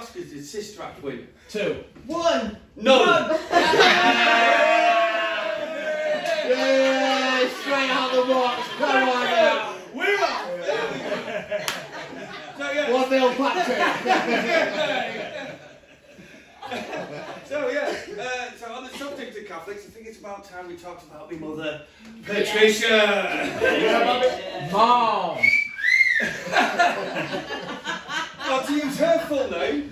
Oscars did Sister Act win? 2. 1. None. Yeah, straight out the box. Come on now. Winner. So yeah. 1-0 Patrick. So on the subject of Catholics, I think it's about time we talked about my mother, Patricia. Mom. Well, to use her full name,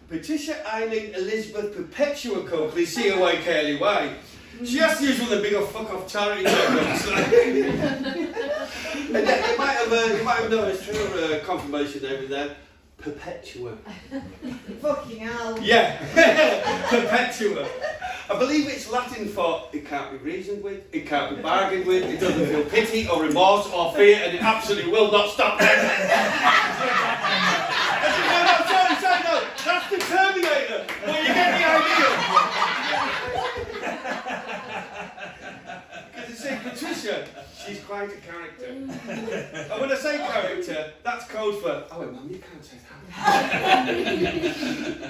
Patricia Eileen Elizabeth Perpetua Coakley, C-O-A-K-L-E-Y. She has to use one of the big old fuck off charity jokes. And you might have noticed her confirmation name in there, Perpetua. Fucking hell. Yeah, Perpetua. I believe it's Latin for it can't be reasoned with, it can't be bargained with, it doesn't feel pity or remorse or fear, and it absolutely will not stop there. No, that's the Terminator. But you get the idea. Because you see, Patricia, she's quite a character. And when I say character, that's code for, oh wait, Mum, you can't say that.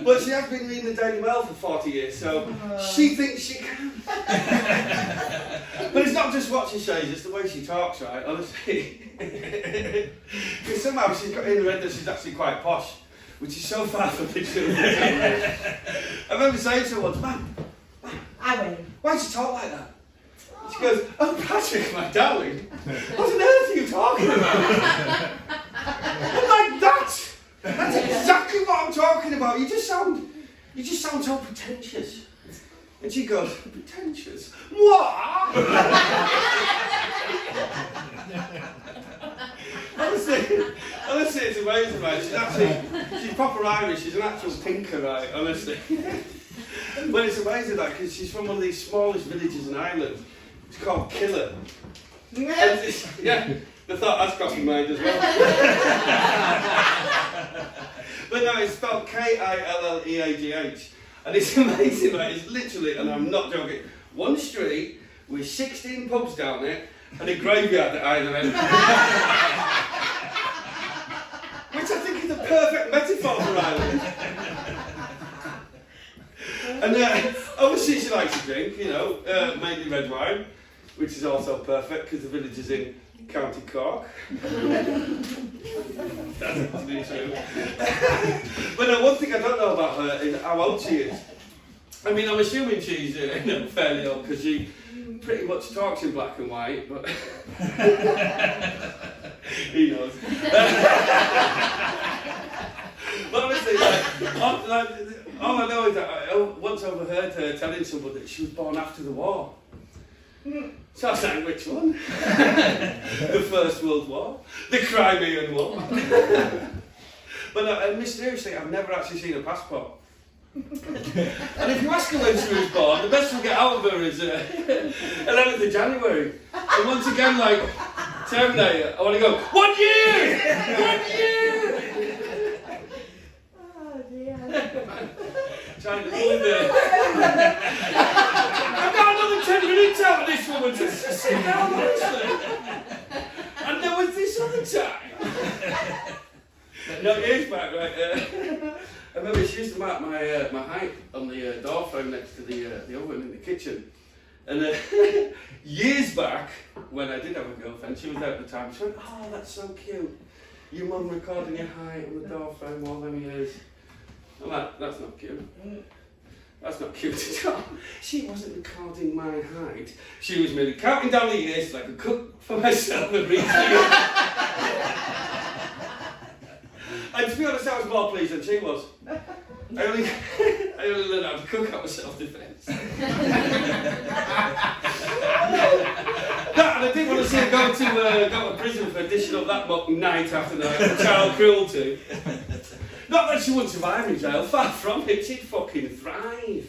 But she has been reading the Daily Mail for 40 years, so she thinks she can. But it's not just what she says, it's the way she talks, right? Honestly. Because somehow she's got in her head that she's actually quite posh, which is so far from the truth. I remember saying to her once, Mum, why do you talk like that? She goes, oh, Patrick, my darling, what on earth are you talking about? I'm like, that's exactly what I'm talking about. You just sound so pretentious. And she goes, pretentious? What? Honestly, it's amazing, right? She's proper Irish. She's an actual tinker, right? Honestly. But it's amazing, that because she's from one of these smallest villages in Ireland. It's called Killer. Yeah, the thought has crossed my mind as well. But no, it's spelled K-I-L-L-E-A-G-H. And it's amazing, right? It's literally, and I'm not joking, one street with 16 pubs down it and a graveyard at either end. Which I think is the perfect metaphor for Ireland. And obviously she likes to drink, you know, mainly red wine, which is also perfect because the village is in County Cork. That's to be true. But one thing I don't know about her is how old she is. I mean, I'm assuming she's fairly old because she pretty much talks in black and white, but he knows. But honestly, all I know is that I once overheard her telling someone that she was born after the war. So I sang, which one? The First World War? The Crimean War? But mysteriously, I've never actually seen a passport. And if you ask her when she was born, the best we'll get out of her is 11th of January. And once again, like Terminator, I want to go, 1 year! 1 year! Oh dear. Trying to believe it. I've got another 10 minutes out of this woman to sit down, honestly. And there was this other time. No, years back, right? I remember she used to mark my height on the door frame next to the oven in the kitchen. And years back, when I did have a girlfriend, she was there at the time. She went, "Oh, that's so cute. Your mum recording your height on the door frame all them years." I'm like, "That's not cute. That's not cute at all." She wasn't recording my height. She was merely counting down the years so I could cook for myself and reach you. And to be honest, I was more pleased than she was. I only learned how to cook out of self-defence. And I didn't want to see her go to prison for dishing up that muck night after night for child cruelty. Not that she wouldn't survive in jail, far from it, she'd fucking thrive.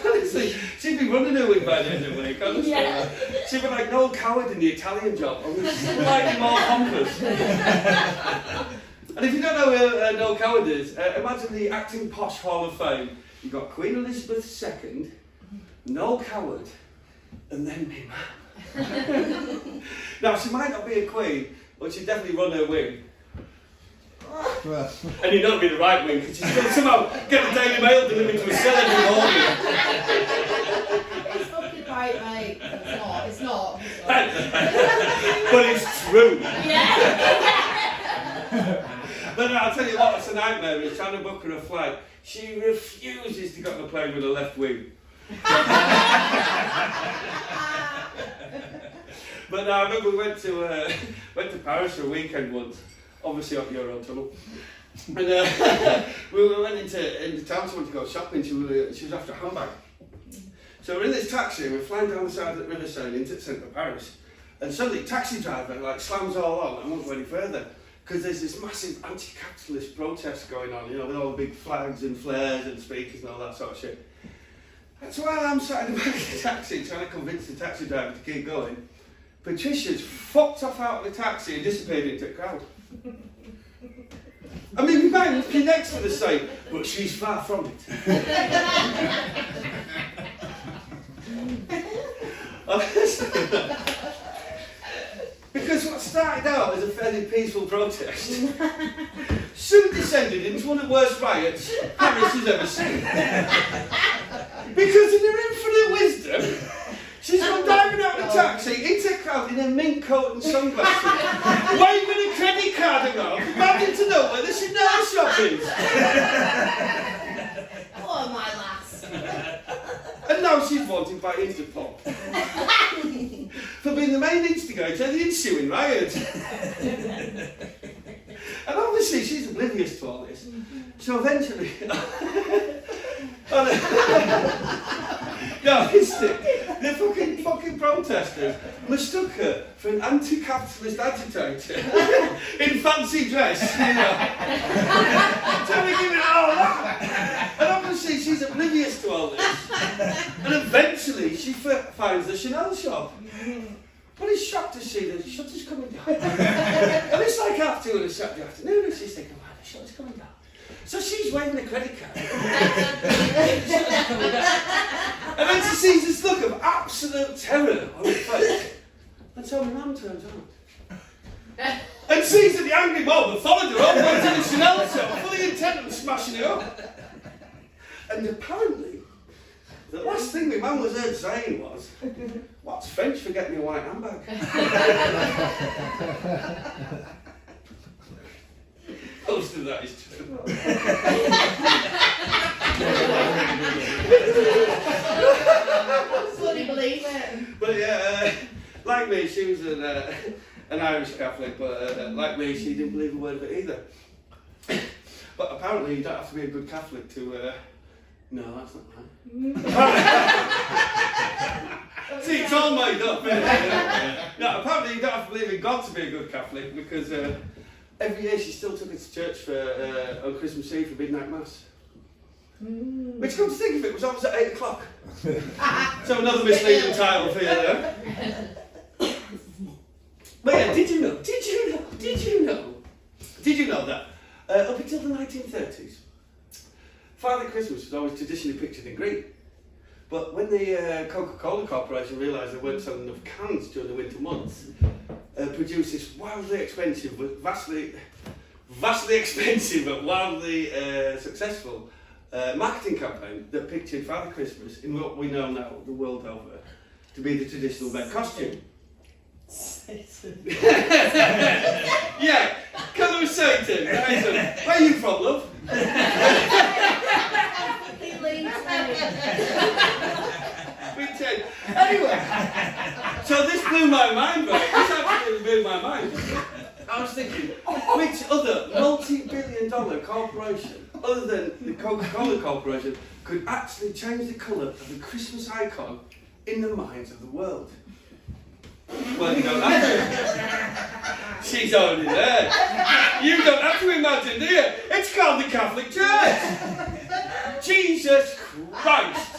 Honestly, she'd be running away by the end of the week, honestly. Yeah. She'd be like Noel Coward in the Italian Job, only slightly more pompous. And if you don't know who Noel Coward is, imagine the Acting Posh Hall of Fame. You've got Queen Elizabeth II, Noel Coward, and then me, man. Now, she might not be a queen, but she'd definitely run her wing. And you're not be the right wing because you still somehow get the Daily Mail delivered to a cell every morning. It's fucking right, mate. It's not. But it's true. Yeah. But no, I'll tell you what, it's a nightmare. It's trying to book her a flight. She refuses to get on the plane with a left wing. But no, I remember we went to Paris for a weekend once, obviously up Eurotunnel. And we went into town to go shopping. She was after a handbag. So we're in this taxi and we're flying down the side of the River Seine into the centre of Paris. And suddenly, taxi driver like slams all on and won't go any further. Because there's this massive anti-capitalist protest going on, you know, with all the big flags and flares and speakers and all that sort of shit. That's why I'm sat in the back of the taxi trying to convince the taxi driver to keep going. Patricia's fucked off out of the taxi and disappeared into the crowd. I mean, we might be next to the site, but she's far from it. Because what started out as a fairly peaceful protest soon descended into one of the worst riots Paris has ever seen. Because in her infinite wisdom, she's gone diving out of the taxi into the crowd in a mink coat and sunglasses, waving a credit card around, demanding to know where the Chanel shop is. Oh, my lass. And now she's wanted by Interpol for being the main instigator of the ensuing riot. And obviously she's oblivious to all this. So eventually... No, the fucking protesters mistook her for an anti-capitalist agitator in fancy dress, you know. Trying to give it all that. And obviously she's oblivious to all this. And eventually she finds the Chanel shop. But it's shocked to see the shutters coming down. And it's like half 2 on a Saturday afternoon and she's thinking, wow, the shutter's coming down. So she's waving a credit card. And then she sees this look of absolute terror on her face. And so my mum turns on. And sees that the angry mob have followed her all the way to the Chanel shop, fully intent on smashing it up. And apparently, the last thing my mum was heard saying was, "What's French for getting me a white handbag?" Most of that is true. Fully believe it. But yeah, like me, she was an Irish Catholic, but like me, she didn't believe a word of it either. But apparently, you don't have to be a good Catholic to. No, that's not right. See, it's all made up. No, apparently, you don't have to believe in God to be a good Catholic because every year she still took it to church for on Christmas Eve for midnight mass. Which, come to think of it, was always at 8 o'clock. So another misleading title for you there. But yeah, did you know that up until the 1930s, Father Christmas was always traditionally pictured in green. But when the Coca-Cola Corporation realised they weren't selling enough cans during the winter months, produced this wildly expensive, but vastly expensive but wildly successful marketing campaign that pictured Father Christmas in what we know now, the world over, to be the traditional red costume. Yeah, colour of Satan. Where are you from, love? Anyway, so this blew my mind, right? This absolutely blew my mind. I was thinking, which other multi-billion-dollar corporation, other than the Coca-Cola Corporation, could actually change the colour of the Christmas icon in the minds of the world? Well, you don't have to. She's already there. You don't have to imagine, do you? It's called the Catholic Church. Jesus Christ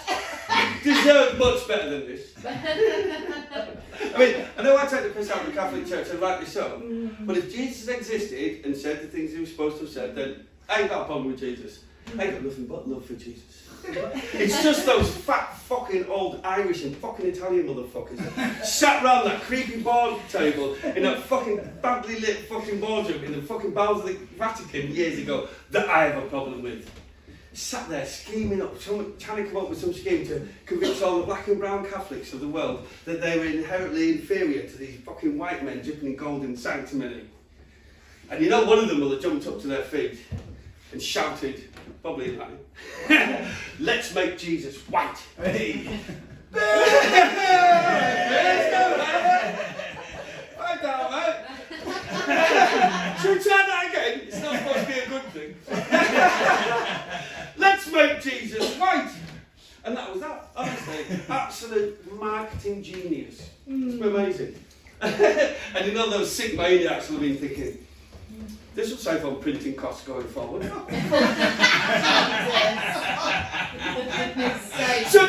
deserved much better than this. I mean, I know I take the piss out of the Catholic Church, and rightly so, but if Jesus existed and said the things he was supposed to have said, then I ain't got a problem with Jesus. I ain't got nothing but love for Jesus. It's just those fat fucking old Irish and fucking Italian motherfuckers sat round that creepy board table in that fucking badly lit fucking boardroom in the fucking bowels of the Vatican years ago that I have a problem with. Sat there scheming up, trying to come up with some scheme to convince all the black and brown Catholics of the world that they were inherently inferior to these fucking white men dripping in gold and sanctimony. And you know one of them will have jumped up to their feet and shouted, probably in Latin, let's make Jesus white. Hey. I doubt that. Should we try that again? It's not supposed to be a good thing. Let's make Jesus white. And that was that, honestly. Absolute marketing genius. It's amazing. And you know those sick maniacs will have been thinking, this will save on printing costs going forward. So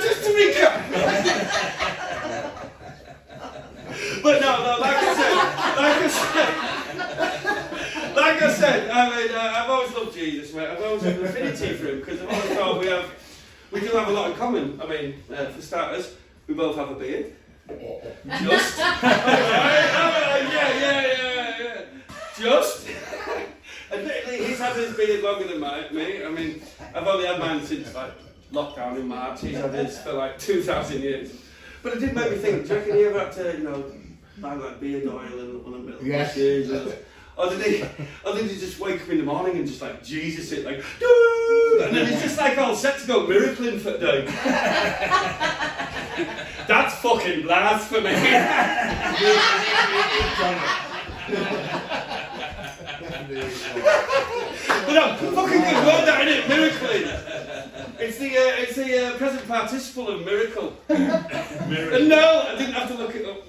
just to recap. But no, like I said, I mean, I've always loved Jesus, mate. I've always had an affinity for him because I've always thought we do have a lot in common. I mean, for starters, we both have a beard. Just. Yeah. Just. Admittedly, he's had his beard longer than me. I mean, I've only had mine since like lockdown in March. He's had his for like 2,000 years. But it did make me think, do you reckon he ever had to, buy like beard oil and one of the bushes? Or did he just wake up in the morning and just like Jesus it like, doo! And then he's just like all set to go miracling for the day. That's fucking blasphemy. But no, fucking good word that, innit? Miracling. It's the present participle of miracle. And no, I didn't have to look it up.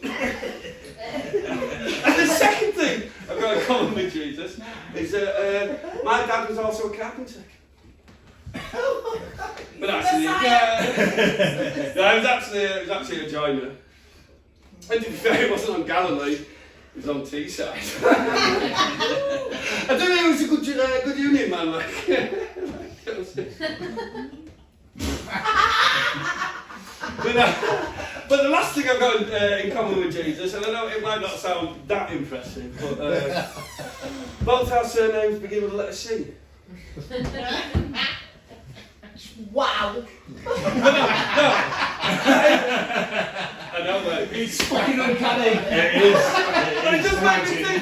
And the second thing I've got in common with Jesus is that my dad was also a carpenter. But actually, it was actually a joiner. And to be fair, it wasn't on Galilee. It was on Teesside. I don't know, he was a good union man, like. But the last thing I've got in common with Jesus, and I know it might not sound that impressive, but both our surnames begin with the letter C. Wow. I know, mate. It's fucking uncanny. It is. But it does make me think,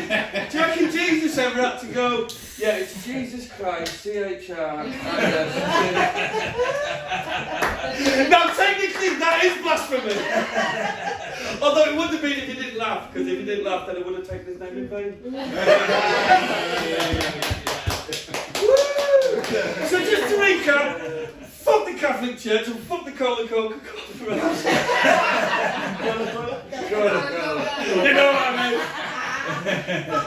do you reckon Jesus ever had to go, yeah, it's Jesus Christ, C-H-R. Now, technically, that is blasphemy. Although it would have been if he didn't laugh, because if he didn't laugh, then he would have taken his name in vain. So just to recap, fuck the Catholic Church and fuck the Coca-Cola. You know what I mean?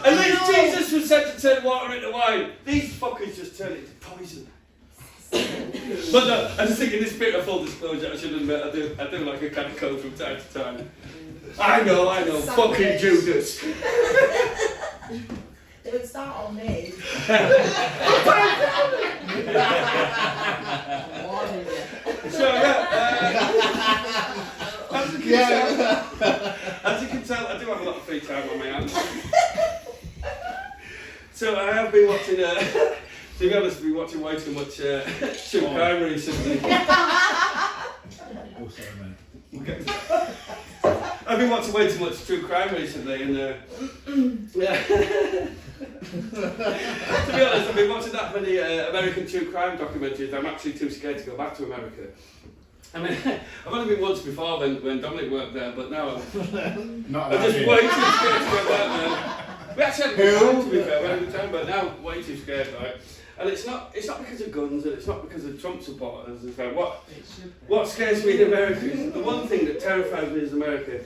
At least Jesus was said to turn water into wine. These fuckers just turn it into poison. But no, I just think in this bit of full disclosure, I should admit I do like a can of Coke from time to time. I know, fucking Judas. Don't start on me. So as you can tell, I do have a lot of free time on my hands. So I have been watching, to be honest, I've been watching way too much true crime recently. Oh, sorry, mate. I've been watching way too much true crime recently, and yeah. To be honest, I've been watching that many American true crime documentaries. I'm actually too scared to go back to America. I mean, I've only been once before when Dominic worked there, but now I'm just way too scared to go back there. We actually had a good time, to be fair, we had a good time, but now way too scared, right? And it's not because of guns, and it's not because of Trump supporters. It's like, what scares me in America is the one thing that terrifies me in America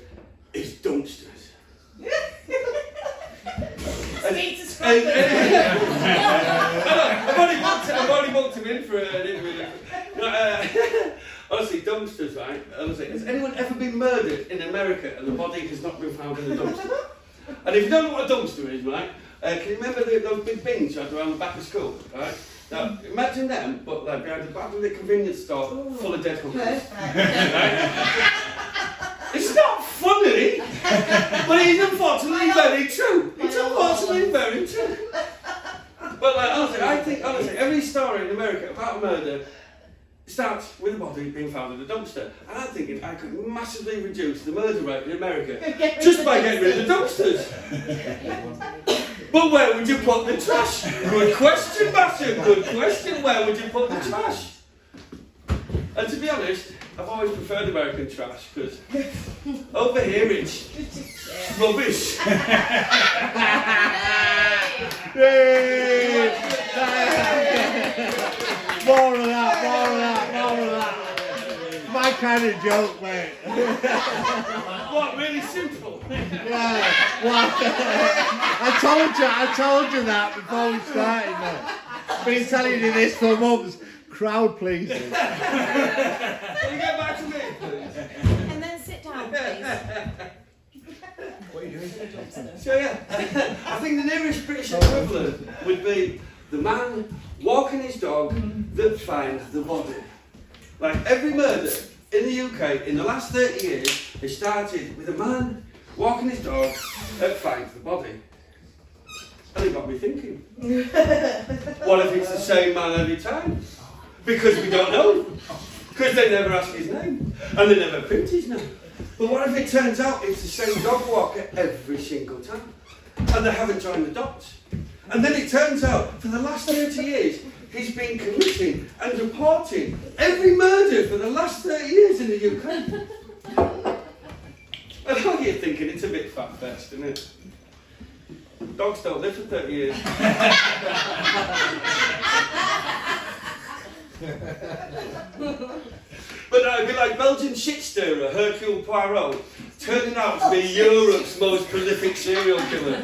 is dumpsters. I've already booked him in for an interview. Honestly, dumpsters, right? Honestly, has anyone ever been murdered in America and the body has not been found in the dumpster? And if you don't know what a dumpster is, right? Can you remember those big bins you had around the back of school, right? Now, imagine them, but like behind the back of the convenience store, full of dead hookers. Right? It's not funny, but it's unfortunately very true. It's unfortunately very true. But like, honestly, every story in America about a murder starts with a body being found in a dumpster. And I'm thinking I could massively reduce the murder rate in America just by getting rid of the dumpsters. But where would you put the trash? Good question, Bassett. Good question. Where would you put the trash? And to be honest, I've always preferred American trash because over here it's rubbish. More of that. My kind of joke, mate. What, really simple? Yeah. What? I told you that before we started, mate. Been telling you this for months. Crowd pleasing. Can you get back to me, please? And then sit down, please. What are you doing? So yeah, I think the nearest British equivalent would be the man walking his dog that finds the body. Like every murder in the UK in the last 30 years has started with a man walking his dog that finds the body. And it got me thinking, what if it's the same man every time? Because we don't know. Because they never ask his name. And they never print his name. But what if it turns out it's the same dog walker every single time? And they haven't joined the dots. And then it turns out, for the last 30 years, he's been committing and reporting every murder for the last 30 years in the UK. And I know you're thinking it's a bit fat-fest, isn't it? Dogs don't live for 30 years. But it'd be like Belgian shit stirrer Hercule Poirot turning out to be Europe's most prolific serial killer.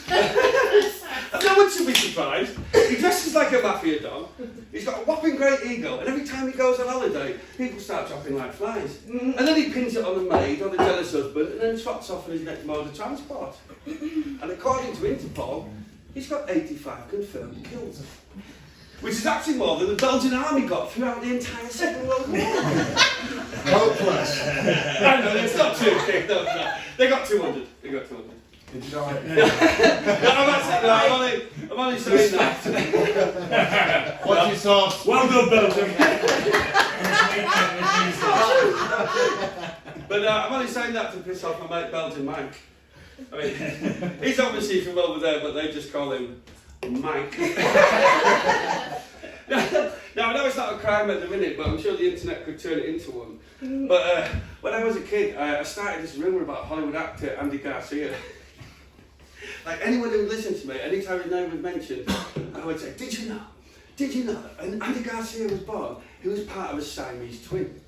And no one should be surprised. He dresses like a mafia dog. He's got a whopping great ego, and every time he goes on holiday, people start dropping like flies. And then he pins it on the maid or the jealous husband, and then trots off on his next mode of transport. And according to Interpol, he's got 85 confirmed kills. Which is actually more than the Belgian army got throughout the entire Second World War. Hopeless. I know, it's not true, Kate, no, it's not. They got 200. They got 200. Did you know it? I'm only saying that. What's your sauce? Well done, Belgium. But I'm only saying that to piss off my mate Belgian Mike. I mean, he's obviously from over there, but they just call him Mike. Now, I know it's not a crime at the minute, but I'm sure the internet could turn it into one. But when I was a kid, I started this rumour about Hollywood actor Andy Garcia. Like anyone who would listen to me, anytime his name was mentioned, I would say, did you know that when Andy Garcia was born, he was part of a Siamese twin?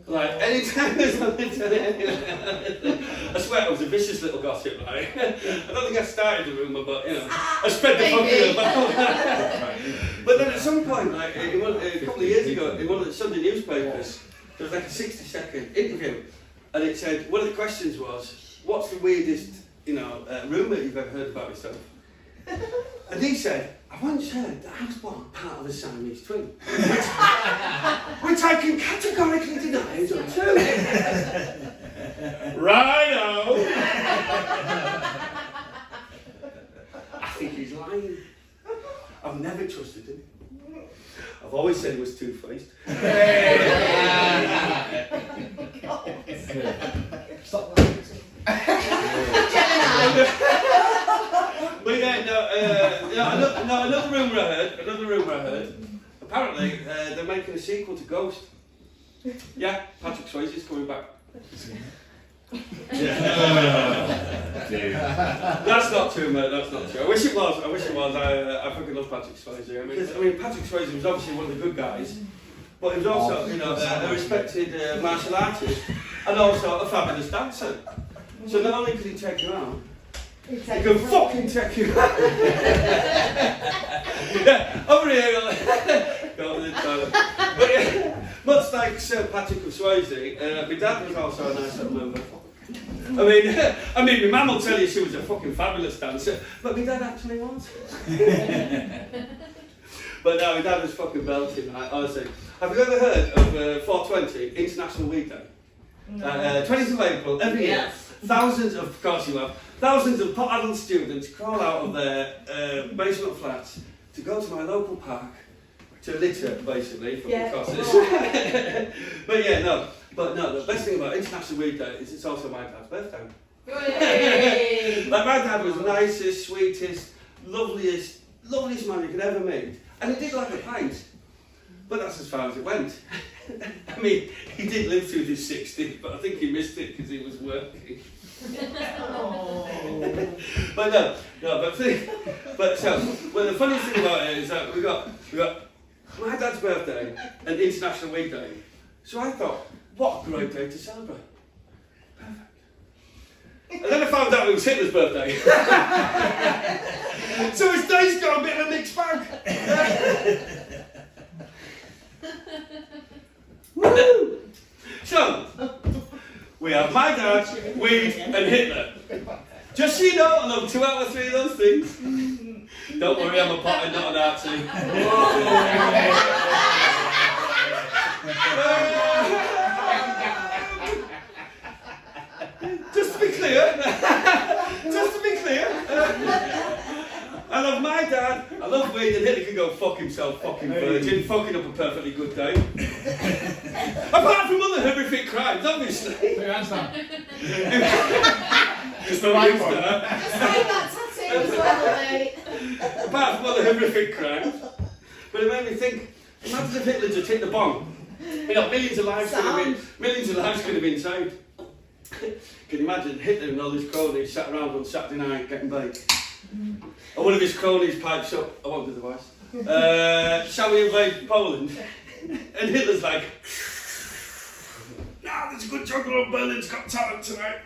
Like, anytime there's something to it, I swear it was a vicious little gossip, right? I don't think I started the rumour, but, you know, I spread the fucking about. But then at some point, like, a couple of years ago, in one of the Sunday newspapers, there was like a 60-second interview, and it said, one of the questions was, what's the weirdest, rumour you've ever heard about yourself? And he said, I once heard that I was born part of a Siamese twin. Which I can categorically deny is untrue. Righto. I think he's lying. I've never trusted him. I've always said he was two-faced. Stop laughing. But yeah, another rumour I heard. Apparently, they're making a sequel to Ghost. Yeah, Patrick Swayze's coming back. That's not true, mate. That's not true. I wish it was. I fucking love Patrick Swayze. I mean, Patrick Swayze was obviously one of the good guys, but he was also, a respected martial artist and also a fabulous dancer. So not only could he take you out, he can fucking take you out. Yeah, over here. Go to the toilet. But yeah, much like Sir Patrick of Swayze, my dad was also a nice little mover. I mean, my mum will tell you she was a fucking fabulous dancer, but my dad actually was. But no, my dad was fucking belting, honestly. Have you ever heard of 420, International Weed Day? 20th of April, every year. Thousands of adult students crawl out of their basement flats to go to my local park to litter, basically, for the crosses. But no, the best thing about International Weed Day is it's also my dad's birthday. Like, my dad was the nicest, sweetest, loveliest man you could ever meet. And he did like a pint. But that's as far as it went. I mean, he did live through his 60s, but I think he missed it because he was working. But the funny thing about it is that we got my dad's birthday and International Weed Day. So I thought, what a great day to celebrate. Perfect. And then I found out it was Hitler's birthday. So his day's got a bit of a mixed bag. Woo! So, we have my dad, weed, and Hitler. Just so you know, I love 2 out of 3 of those things. Don't worry, I'm a potter, not an artsy. Just to be clear, I love my dad, I love weed, and Hitler can go fuck himself, fucking virgin, fucking up a perfectly good day. Apart from other horrific crimes, obviously. Put your hands down. Just the right one. Just say that tattoo as well, mate. Apart from other horrific crimes. But it made me think, imagine if Hitler just hit the bomb. You know, millions of lives could have been saved. Can you imagine Hitler and all his cronies sat around on Saturday night getting baked? And one of his cronies pipes up, I won't do the voice, shall we invade Poland? And Hitler's like, nah, there's a good juggler on Berlin's Got Talent tonight.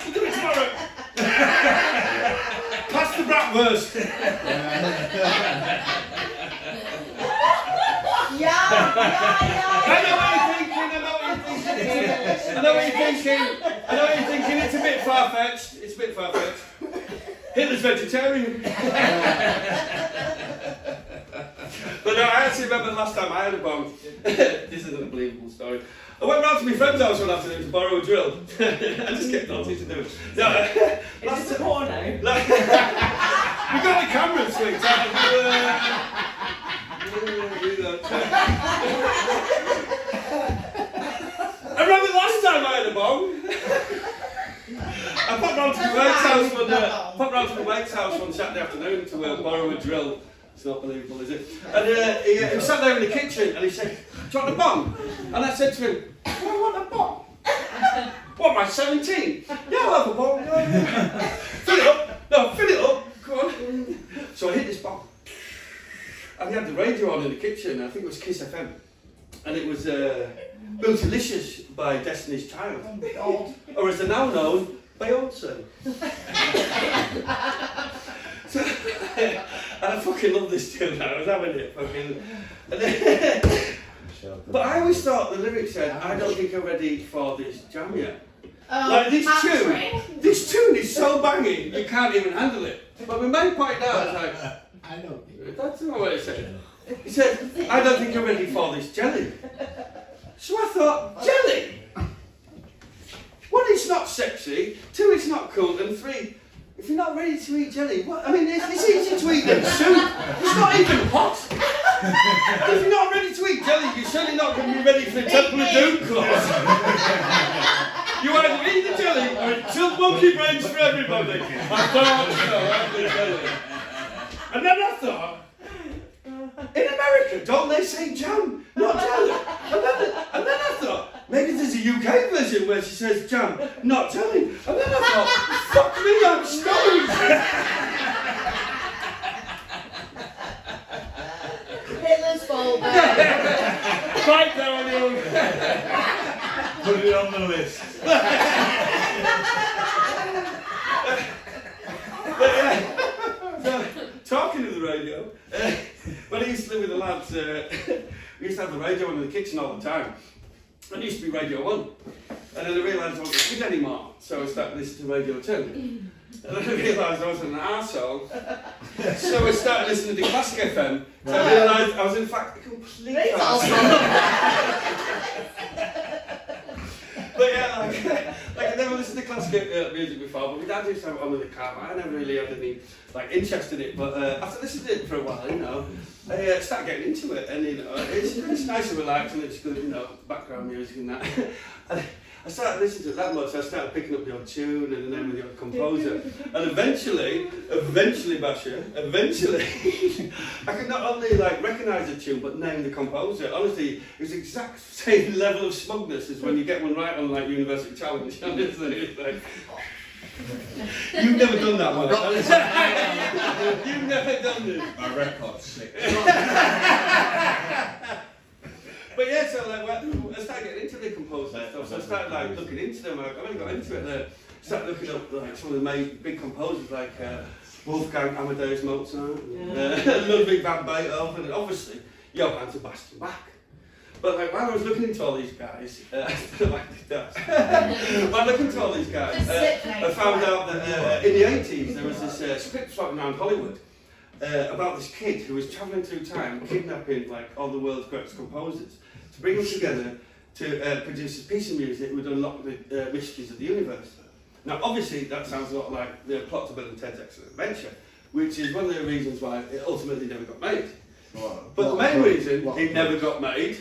We'll do it tomorrow. Pass the bratwurst. I know what you're thinking. It's a bit far-fetched. Hitler's vegetarian. But no, I actually remember the last time I had a bomb. This is an unbelievable story. I went round to my friend's house one afternoon to borrow a drill. I just kept on to do it. No, Is this a porno? we got the camera switch out. I remember last time I had a bomb. I popped round to my mate's house one Saturday afternoon to borrow a drill. It's not believable, is it? And he sat there in the kitchen and he said, "Do you want a bomb?" And I said to him, "Do I want a bomb? What, am I 17? Yeah, I'll have a bomb. Fill it up. No, fill it up. Go on." So I hit this bomb. And he had the radio on in the kitchen. I think it was Kiss FM. And it was Bootylicious by Destiny's Child. Oh, Or as they're now known, Beyonce. So, and I fucking love this tune. I was having it fucking. But I always thought the lyrics said, "I don't think I'm ready for this jam yet." Like this tune is so banging you can't even handle it. But my mate pointed out, I was like, I know. that's not what it said. He said, "I don't think you're ready for this jelly." So I thought, jelly? 1, it's not sexy. 2, it's not cool. And 3, if you're not ready to eat jelly, what? I mean, it's easy to eat than soup. It's not even hot. And if you're not ready to eat jelly, you're certainly not going to be ready for the Temple of Doom clause. You either eat the jelly or it's tilt monkey brains for everybody. I thought, the jelly. And then I thought, in America, don't they say jam, not jelly? And then I thought, maybe there's a UK version where she says jam, not jelly. And then I thought, fuck me, I'm stoned. Hitler's fault. Right down you. Put it on the list. But yeah, so, talking to the radio, when I used to live with the lads, we used to have the radio on in the kitchen all the time. And it used to be Radio 1. And then I realised I wasn't kid anymore, so I started listening to Radio 2. And then I realised I wasn't an arsehole, so I started listening to Classic FM. So I realised I was in fact a complete arsehole. But yeah, like I never listened to classic music before, but my dad used to have it on in the car, but I never really had any like interest in it. But after listening to it for a while, you know, I started getting into it, and you know, it's nice and relaxing, it's good, you know, background music and that. And I started listening to it that much, so I started picking up the odd tune and the name of the odd composer. And eventually, Basher, I could not only like recognise the tune, but name the composer. Honestly, it was the exact same level of smugness as when you get one right on like University Challenge. Honestly, it's like, you've never done that one. You've never done this. My record's sick. But yeah, so like I started getting into the composer stuff, so I started like looking into them. I really got into it. Started looking up like some of the main big composers like Wolfgang Amadeus Mozart, Ludwig van Beethoven, and obviously Johann Sebastian Bach. But like while I was looking into all these guys, while looking into all these guys, I found out that in the 80s there was this script floating around Hollywood. About this kid who was travelling through time, kidnapping like all the world's greatest composers to bring them together to produce a piece of music that would unlock the mysteries of the universe. Now, obviously, that sounds a lot like the plot to Bill and Ted's Excellent Adventure, which is one of the reasons why it ultimately never got made. But the main reason it never got made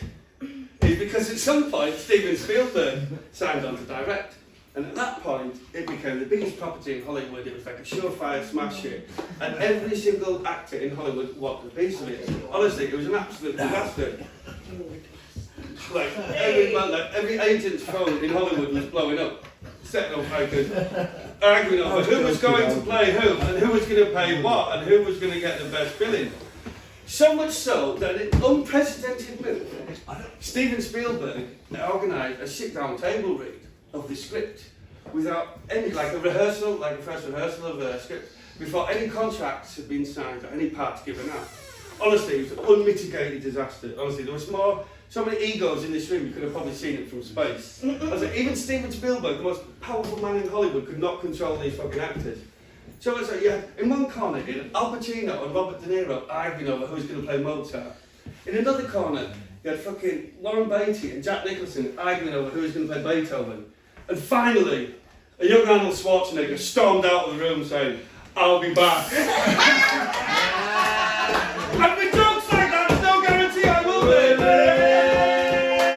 is because at some point Steven Spielberg signed on to direct. And at that point, it became the biggest property in Hollywood. It was like a surefire smash hit. And every single actor in Hollywood wanted a piece of it. Honestly, it was an absolute disaster. Like every agent's phone in Hollywood was blowing up. Setting up like arguing over who was going to play who, and who was going to pay what, and who was going to get the best billing. So much so that in an unprecedented move, Steven Spielberg organised a sit-down table read of the script without any, like a rehearsal, like a first rehearsal of a script, before any contracts had been signed or any parts given out. Honestly, it was an unmitigated disaster. Honestly, there was so many egos in this room, you could have probably seen it from space. Even Steven Spielberg, the most powerful man in Hollywood, could not control these fucking actors. So it's like, yeah, in one corner, you had Al Pacino and Robert De Niro arguing over who's going to play Mozart. In another corner, you had fucking Warren Beatty and Jack Nicholson arguing over who was going to play Beethoven. And finally, a young Arnold Schwarzenegger stormed out of the room saying, "I'll be back."